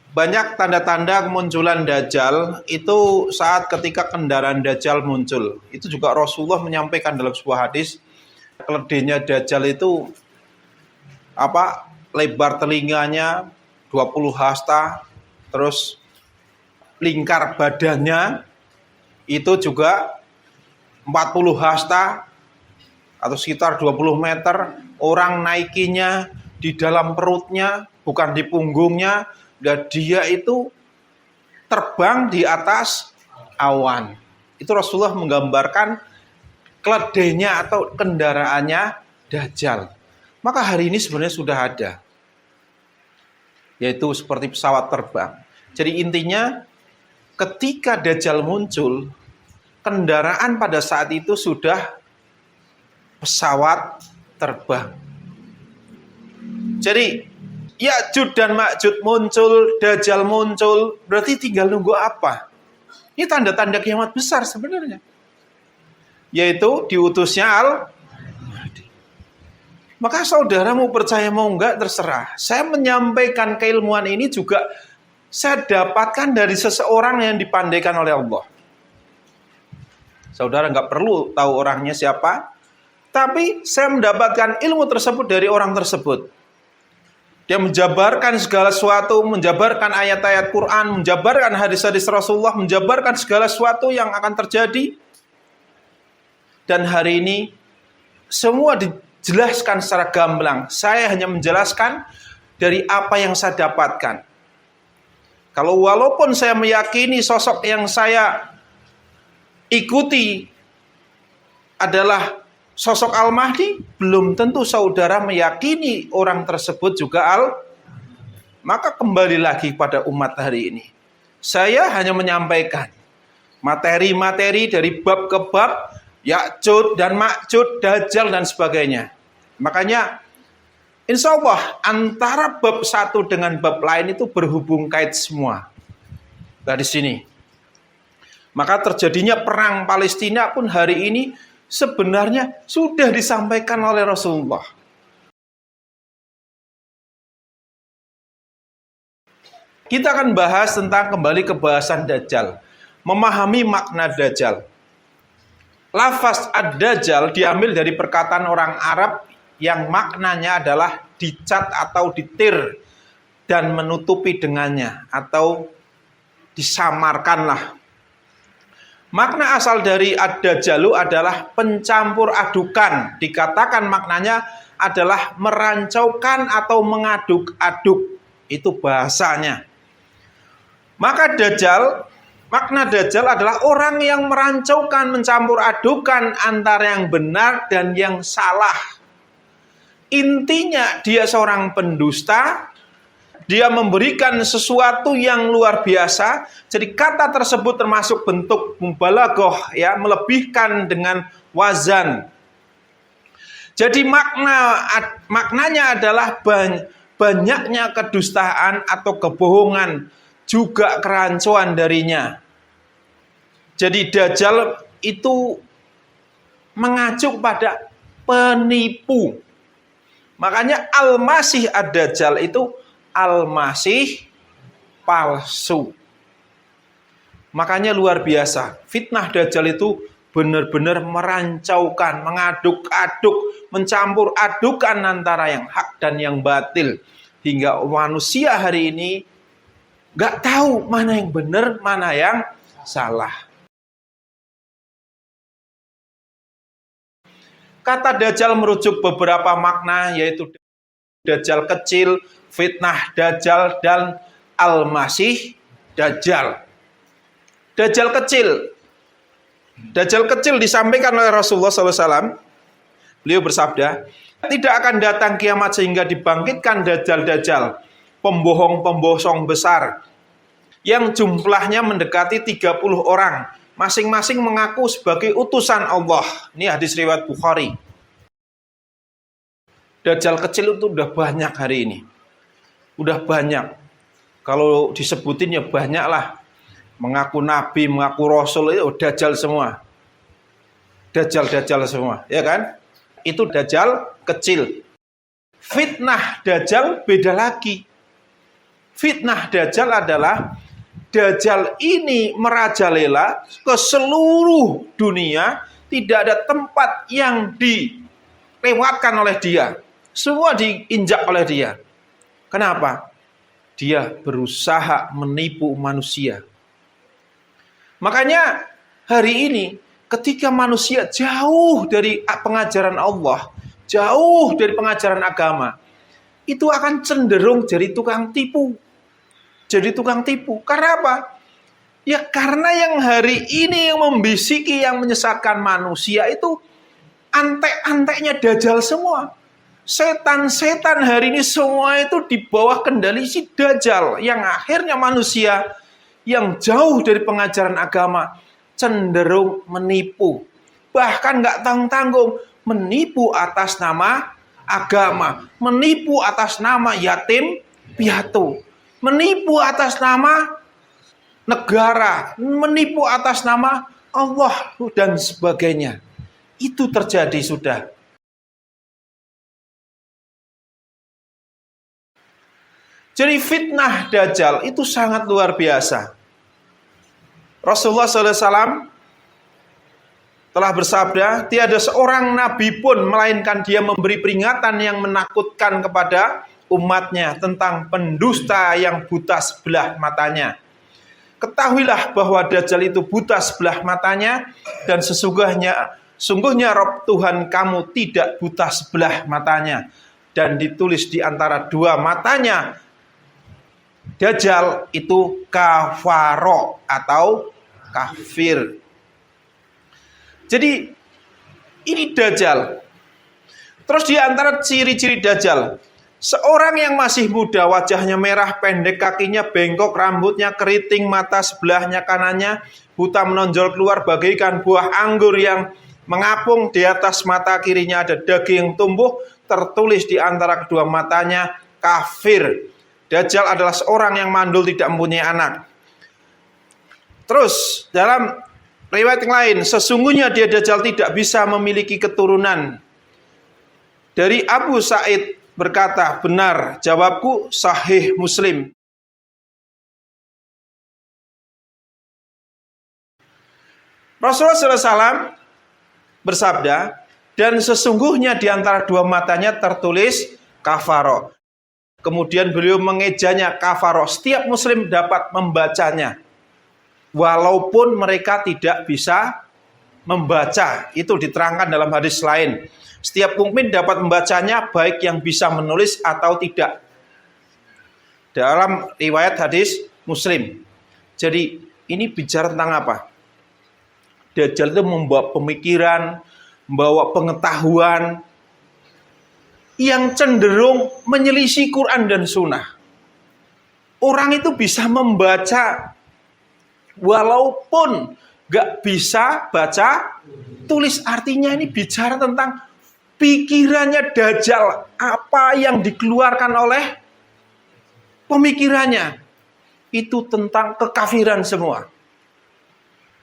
Banyak tanda-tanda kemunculan Dajjal itu saat ketika kendaraan Dajjal muncul. Itu juga Rasulullah menyampaikan dalam sebuah hadis, keledainya Dajjal itu lebar telinganya 20 hasta, terus lingkar badannya itu juga 40 hasta atau sekitar 20 meter. Orang naikinya di dalam perutnya, bukan di punggungnya. Dan dia itu terbang di atas awan. Itu Rasulullah menggambarkan keledainya atau kendaraannya Dajjal. Maka hari ini sebenarnya sudah ada, yaitu seperti pesawat terbang. Jadi intinya ketika Dajjal muncul, kendaraan pada saat itu sudah pesawat terbang. Jadi Ya'juj dan Ma'juj muncul, Dajjal muncul, berarti tinggal nunggu apa? Ini tanda-tanda kiamat besar sebenarnya. Yaitu diutusnya Al-Mahdi. Maka saudara mau percaya mau enggak terserah. Saya menyampaikan keilmuan ini juga saya dapatkan dari seseorang yang dipandaikan oleh Allah. Saudara enggak perlu tahu orangnya siapa, tapi saya mendapatkan ilmu tersebut dari orang tersebut. Dia menjabarkan segala sesuatu, menjabarkan ayat-ayat Quran, menjabarkan hadis-hadis Rasulullah, menjabarkan segala sesuatu yang akan terjadi. Dan hari ini semua dijelaskan secara gamblang. Saya hanya menjelaskan dari apa yang saya dapatkan. Kalau walaupun saya meyakini sosok yang saya ikuti adalah sosok Al-Mahdi, belum tentu saudara meyakini orang tersebut juga Maka kembali lagi pada umat hari ini. Saya hanya menyampaikan materi-materi dari bab ke bab, Ya'juj dan Ma'juj, Dajjal dan sebagainya. Makanya insya Allah antara bab satu dengan bab lain itu berhubung kait semua. Dari sini. Maka terjadinya perang Palestina pun hari ini sebenarnya sudah disampaikan oleh Rasulullah. Kita akan bahas tentang kembali ke bahasan Dajjal. Memahami makna Dajjal. Lafaz ad-Dajjal diambil dari perkataan orang Arab yang maknanya adalah dicat atau ditir dan menutupi dengannya atau disamarkanlah. Makna asal dari ad-Dajjalu adalah pencampur adukan. Dikatakan maknanya adalah merancaukan atau mengaduk-aduk. Itu bahasanya. Maka Dajjal, makna Dajjal adalah orang yang merancaukan, mencampur adukan antara yang benar dan yang salah. Intinya dia seorang pendusta. Dia memberikan sesuatu yang luar biasa. Jadi kata tersebut termasuk bentuk mubalaghah, ya, melebihkan dengan wazan. Jadi maknanya adalah banyaknya kedustaan atau kebohongan, juga kerancuan darinya. Jadi Dajjal itu mengacu pada penipu. Makanya Al-Masih ad-Dajjal itu Al-Masih palsu. Makanya luar biasa. Fitnah Dajjal itu benar-benar merancaukan, mengaduk-aduk, mencampur adukan antara yang hak dan yang batil. Hingga manusia hari ini gak tahu mana yang benar, mana yang salah. Kata Dajjal merujuk beberapa makna, yaitu Dajjal kecil, fitnah Dajjal, dan Al-Masih Dajjal. Dajjal kecil. Dajjal kecil disampaikan oleh Rasulullah SAW. Beliau bersabda, tidak akan datang kiamat sehingga dibangkitkan Dajjal-Dajjal, pembohong-pembohong besar, yang jumlahnya mendekati 30 orang. Masing-masing mengaku sebagai utusan Allah. Ini hadis riwayat Bukhari. Dajjal kecil itu udah banyak hari ini. Udah banyak. Kalau disebutin ya banyak lah. Mengaku nabi, mengaku rasul, itu Dajjal semua. Dajjal semua, ya kan? Itu Dajjal kecil. Fitnah Dajjal beda lagi. fitnah Dajjal adalah Dajjal ini merajalela ke seluruh dunia, tidak ada tempat yang dilewatkan oleh dia. Semua diinjak oleh dia. Kenapa? Dia berusaha menipu manusia. Makanya hari ini ketika manusia jauh dari pengajaran Allah, jauh dari pengajaran agama, itu akan cenderung jadi tukang tipu. Jadi tukang tipu. Karena apa? Ya karena yang hari ini yang membisiki, yang menyesatkan manusia itu antek-anteknya Dajjal semua. Setan-setan hari ini semua itu di bawah kendali si Dajjal. Yang akhirnya manusia yang jauh dari pengajaran agama cenderung menipu. Bahkan nggak tanggung-tanggung menipu atas nama agama. Menipu atas nama yatim piatu. Menipu atas nama negara. Menipu atas nama Allah dan sebagainya. Itu terjadi sudah. Jadi fitnah Dajjal itu sangat luar biasa. Rasulullah SAW telah bersabda, tiada seorang nabi pun melainkan dia memberi peringatan yang menakutkan kepada umatnya tentang pendusta yang buta sebelah matanya. Ketahuilah bahwa Dajjal itu buta sebelah matanya dan sungguhnya Rob Tuhan kamu tidak buta sebelah matanya. Dan ditulis di antara dua matanya Dajjal itu kafaro atau kafir. Jadi ini Dajjal. Terus di antara ciri-ciri Dajjal, seorang yang masih muda, wajahnya merah, pendek, kakinya bengkok, rambutnya keriting, mata sebelahnya kanannya buta menonjol keluar bagaikan buah anggur yang mengapung, di atas mata kirinya ada daging tumbuh, tertulis di antara kedua matanya kafir. Dajjal adalah seorang yang mandul, tidak mempunyai anak. Terus dalam riwayat yang lain, sesungguhnya dia Dajjal tidak bisa memiliki keturunan. Dari Abu Sa'id berkata, benar, jawabku Sahih Muslim. Rasulullah SAW bersabda, dan sesungguhnya di antara dua matanya tertulis kafaro. Kemudian beliau mengejanya kafaro. Setiap muslim dapat membacanya. Walaupun mereka tidak bisa membaca. Itu diterangkan dalam hadis lain. Setiap mukmin dapat membacanya, baik yang bisa menulis atau tidak. Dalam riwayat hadis Muslim. Jadi ini bicara tentang apa? Dajjal itu membawa pemikiran, membawa pengetahuan yang cenderung menyelisih Quran dan Sunnah. Orang itu bisa membaca walaupun gak bisa baca tulis. Artinya ini bicara tentang pikirannya Dajjal, apa yang dikeluarkan oleh pemikirannya itu tentang kekafiran semua.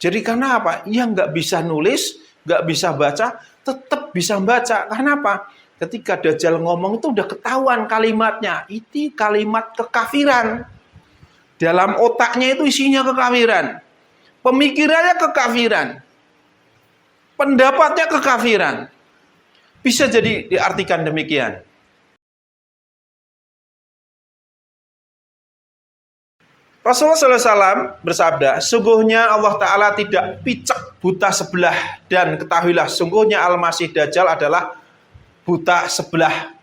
Jadi karena apa? Yang gak bisa nulis, gak bisa baca, tetap bisa baca. Karena apa? Ketika Dajjal ngomong itu udah ketahuan kalimatnya. Itu kalimat kekafiran. Dalam otaknya itu isinya kekafiran. Pemikirannya kekafiran. Pendapatnya kekafiran. Bisa jadi diartikan demikian. Rasulullah SAW bersabda, sungguhnya Allah Ta'ala tidak picek buta sebelah. Dan ketahuilah, sungguhnya Al-Masih Dajjal adalah buta sebelah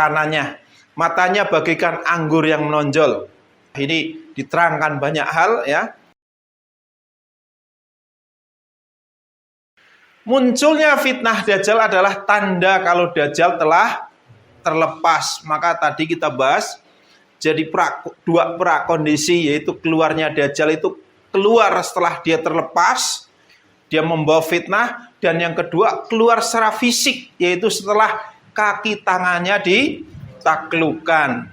kanannya. Matanya bagaikan anggur yang menonjol. Ini diterangkan banyak hal ya. Munculnya fitnah Dajjal adalah tanda kalau Dajjal telah terlepas. Maka tadi kita bahas jadi dua prakondisi, yaitu keluarnya Dajjal itu keluar setelah dia terlepas, dia membawa fitnah. Dan yang kedua, keluar secara fisik, yaitu setelah kaki tangannya ditaklukkan.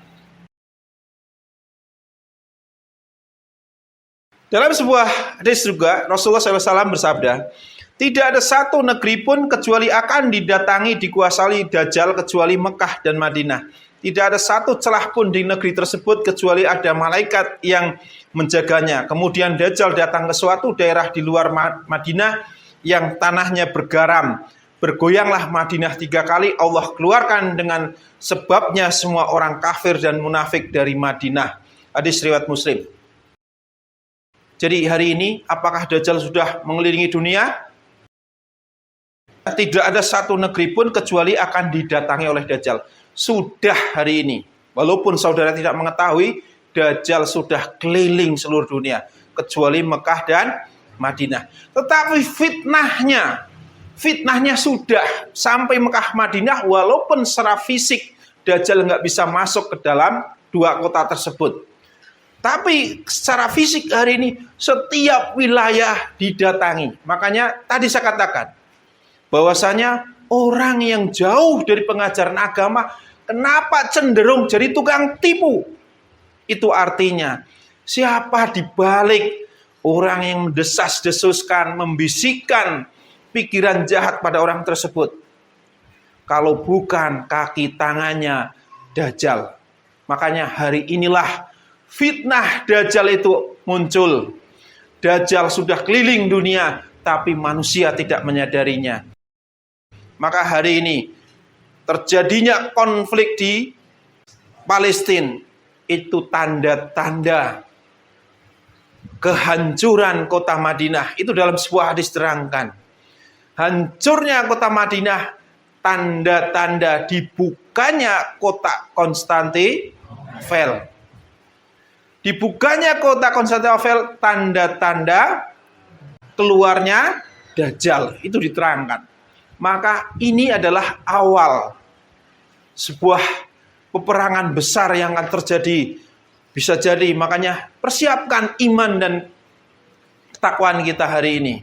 Dalam sebuah hadis juga, Rasulullah SAW bersabda, tidak ada satu negeri pun kecuali akan didatangi, dikuasai Dajjal, kecuali Mekah dan Madinah. Tidak ada satu celah pun di negeri tersebut kecuali ada malaikat yang menjaganya. Kemudian Dajjal datang ke suatu daerah di luar Madinah yang tanahnya bergaram. Bergoyanglah Madinah 3 kali, Allah keluarkan dengan sebabnya semua orang kafir dan munafik dari Madinah. Hadis riwayat Muslim. Jadi hari ini apakah Dajjal sudah mengelilingi dunia? Tidak ada satu negeri pun kecuali akan didatangi oleh Dajjal. Sudah hari ini. Walaupun saudara tidak mengetahui, Dajjal sudah keliling seluruh dunia. Kecuali Mekah dan Madinah. Tetapi fitnahnya sudah sampai Mekah Madinah, walaupun secara fisik Dajjal nggak bisa masuk ke dalam 2 kota tersebut. Tapi secara fisik hari ini setiap wilayah didatangi. Makanya tadi saya katakan bahwasanya orang yang jauh dari pengajaran agama kenapa cenderung jadi tukang tipu? Itu artinya siapa di balik orang yang mendesas-desuskan, membisikkan pikiran jahat pada orang tersebut? Kalau bukan kaki tangannya Dajjal. Makanya hari inilah fitnah Dajjal itu muncul. Dajjal sudah keliling dunia, tapi manusia tidak menyadarinya. Maka hari ini terjadinya konflik di Palestina itu tanda-tanda kehancuran kota Madinah. Itu dalam sebuah hadis terangkan. Hancurnya kota Madinah, tanda-tanda dibukanya kota Konstantinopel. Dibukanya kota Konstantinopel, tanda-tanda keluarnya Dajjal. Itu diterangkan. Maka ini adalah awal sebuah peperangan besar yang akan terjadi. Bisa jadi, makanya persiapkan iman dan ketakwaan kita hari ini.